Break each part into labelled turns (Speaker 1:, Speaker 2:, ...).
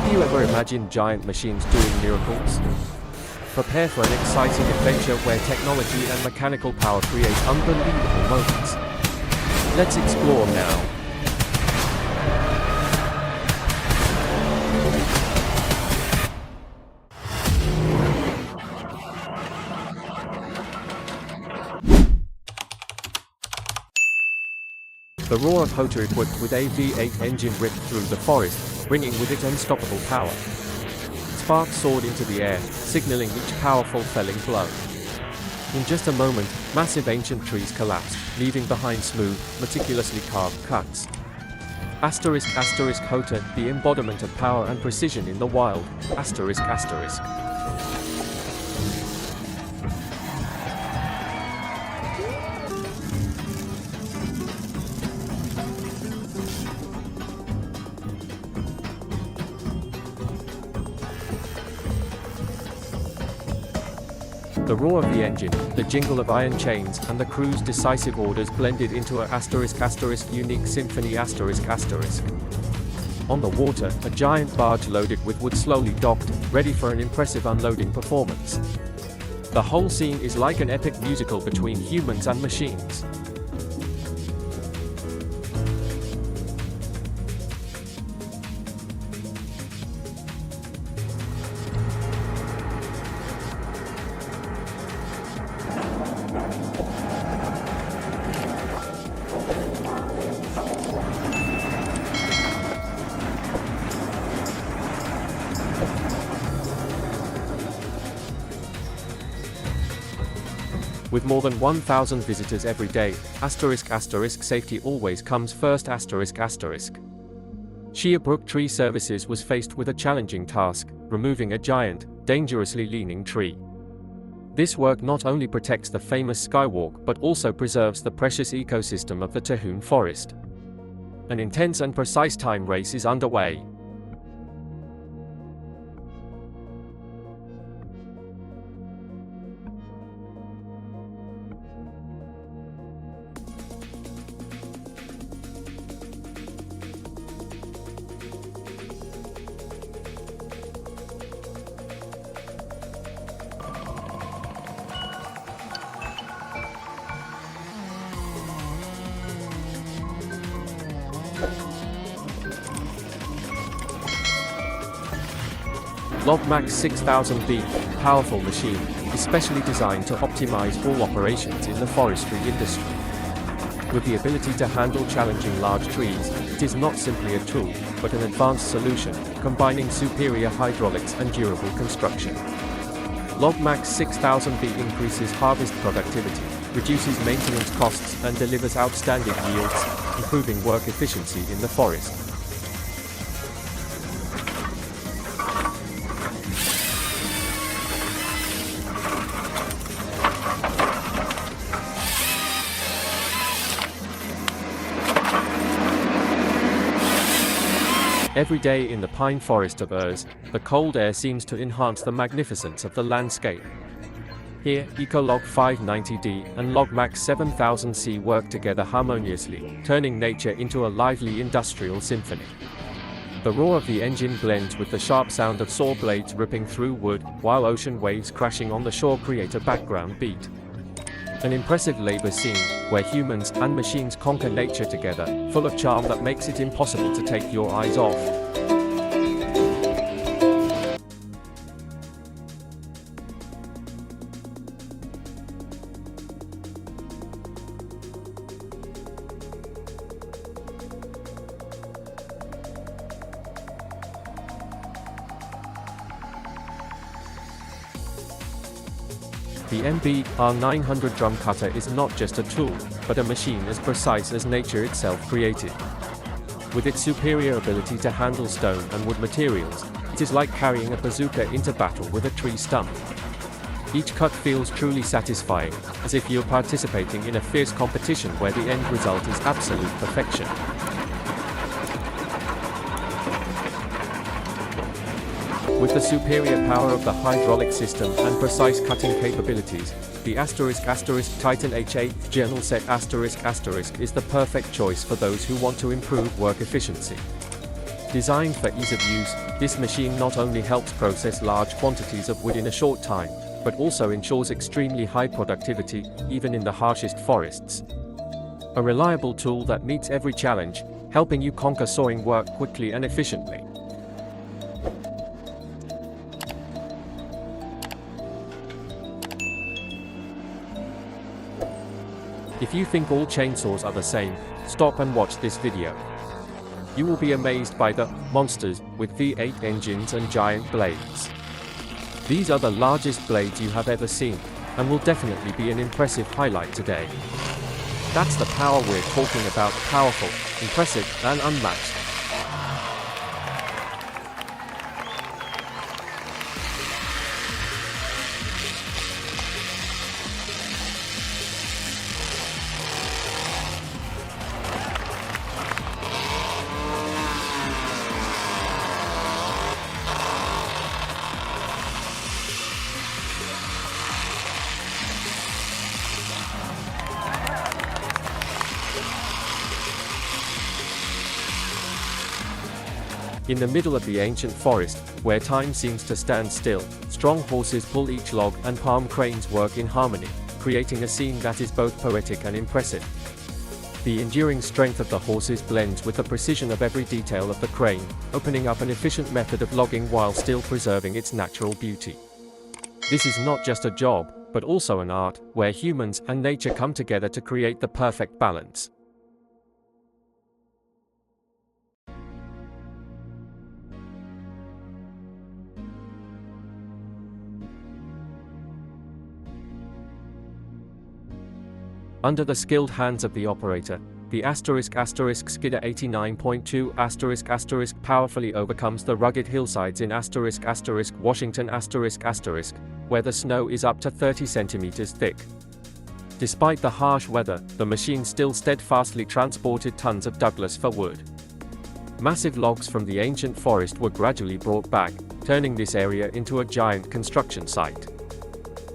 Speaker 1: Have you ever imagined giant machines doing miracles? Prepare for an exciting adventure where technology and mechanical power create unbelievable moments. Let's explore now. The roar of Hoter equipped with a V8 engine ripped through the forest, bringing with it unstoppable power. Sparks soared into the air, signaling each powerful felling blow. In just a moment, massive ancient trees collapsed, leaving behind smooth, meticulously carved cuts. Hoter, the embodiment of power and precision in the wild. The roar of the engine, the jingle of iron chains, and the crew's decisive orders blended into a unique symphony. On the water, a giant barge loaded with wood slowly docked, ready for an impressive unloading performance. The whole scene is like an epic musical between humans and machines. With more than 1,000 visitors every day, safety always comes first. Shea Brook Tree Services was faced with a challenging task, removing a giant, dangerously leaning tree. This work not only protects the famous skywalk but also preserves the precious ecosystem of the Terhune forest. An intense and precise time race is underway. LogMax 6000B, powerful machine, is specially designed to optimize all operations in the forestry industry. With the ability to handle challenging large trees, it is not simply a tool, but an advanced solution, combining superior hydraulics and durable construction. LogMax 6000B increases harvest productivity, reduces maintenance costs, and delivers outstanding yields, improving work efficiency in the forest. Every day in the pine forest of Urs, the cold air seems to enhance the magnificence of the landscape. Here, Ecolog 590D and LogMax 7000C work together harmoniously, turning nature into a lively industrial symphony. The roar of the engine blends with the sharp sound of saw blades ripping through wood, while ocean waves crashing on the shore create a background beat. An impressive labor scene, where humans and machines conquer nature together, full of charm that makes it impossible to take your eyes off. The MBR900 drum cutter is not just a tool, but a machine as precise as nature itself created. With its superior ability to handle stone and wood materials, it is like carrying a bazooka into battle with a tree stump. Each cut feels truly satisfying, as if you're participating in a fierce competition where the end result is absolute perfection. With the superior power of the hydraulic system and precise cutting capabilities, the Titan H8 Journal Set is the perfect choice for those who want to improve work efficiency. Designed for ease of use, this machine not only helps process large quantities of wood in a short time, but also ensures extremely high productivity, even in the harshest forests. A reliable tool that meets every challenge, helping you conquer sawing work quickly and efficiently. If you think all chainsaws are the same, stop and watch this video. You will be amazed by the monsters with V8 engines and giant blades. These are the largest blades you have ever seen, and will definitely be an impressive highlight today. That's the power we're talking about: powerful, impressive, and unmatched. In the middle of the ancient forest, where time seems to stand still, strong horses pull each log and palm cranes work in harmony, creating a scene that is both poetic and impressive. The enduring strength of the horses blends with the precision of every detail of the crane, opening up an efficient method of logging while still preserving its natural beauty. This is not just a job, but also an art, where humans and nature come together to create the perfect balance. Under the skilled hands of the operator, the **skidder 89.2** powerfully overcomes the rugged hillsides in **Washington**, where the snow is up to 30 centimeters thick. Despite the harsh weather, the machine still steadfastly transported tons of Douglas fir wood. Massive logs from the ancient forest were gradually brought back, turning this area into a giant construction site.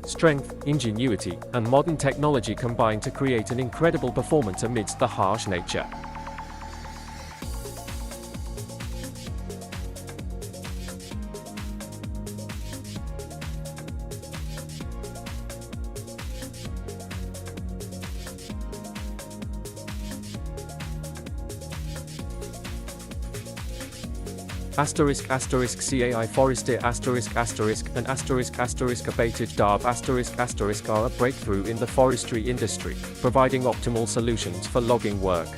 Speaker 1: Strength, ingenuity, and modern technology combine to create an incredible performance amidst the harsh nature. **CAI Forestry *** and **Abatage Darb ** are a breakthrough in the forestry industry, providing optimal solutions for logging work.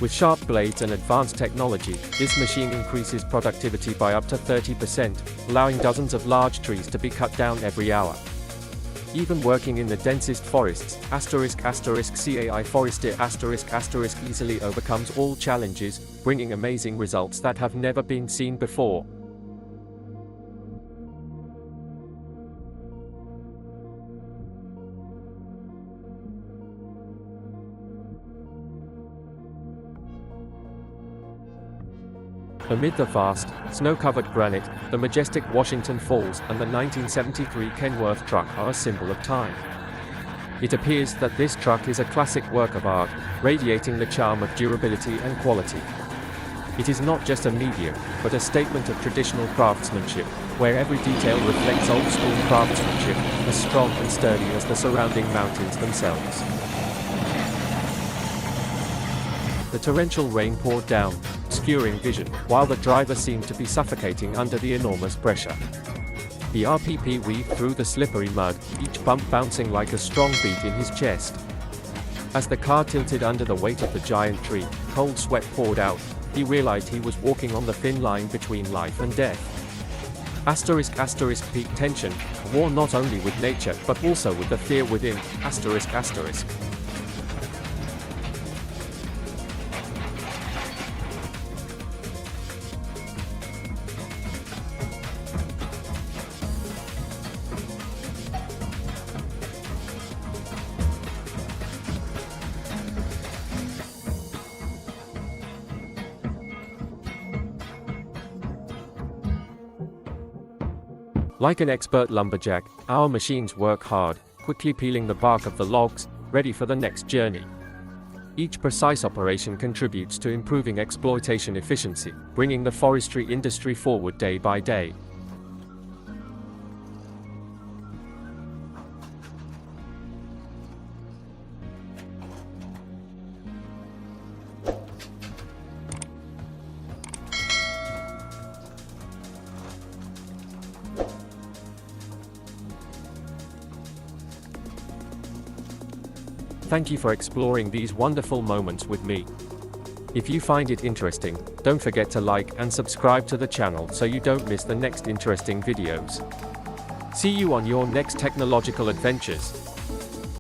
Speaker 1: With sharp blades and advanced technology, this machine increases productivity by up to 30%, allowing dozens of large trees to be cut down every hour. Even working in the densest forests, **CAI Forestry ** easily overcomes all challenges, bringing amazing results that have never been seen before. Amid the vast, snow-covered granite, the majestic Washington Falls and the 1973 Kenworth truck are a symbol of time. It appears that this truck is a classic work of art, radiating the charm of durability and quality. It is not just a medium, but a statement of traditional craftsmanship, where every detail reflects old-school craftsmanship, as strong and sturdy as the surrounding mountains themselves. The torrential rain poured down, obscuring vision, while the driver seemed to be suffocating under the enormous pressure. The RPP weaved through the slippery mud, each bump bouncing like a strong beat in his chest. As the car tilted under the weight of the giant tree, cold sweat poured out. He realized he was walking on the thin line between life and death. *** Peak tension, a war not only with nature but also with the fear within, ***. Like an expert lumberjack, our machines work hard, quickly peeling the bark of the logs, ready for the next journey. Each precise operation contributes to improving exploitation efficiency, bringing the forestry industry forward day by day. Thank you for exploring these wonderful moments with me. If you find it interesting, don't forget to like and subscribe to the channel so you don't miss the next interesting videos. See you on your next technological adventures.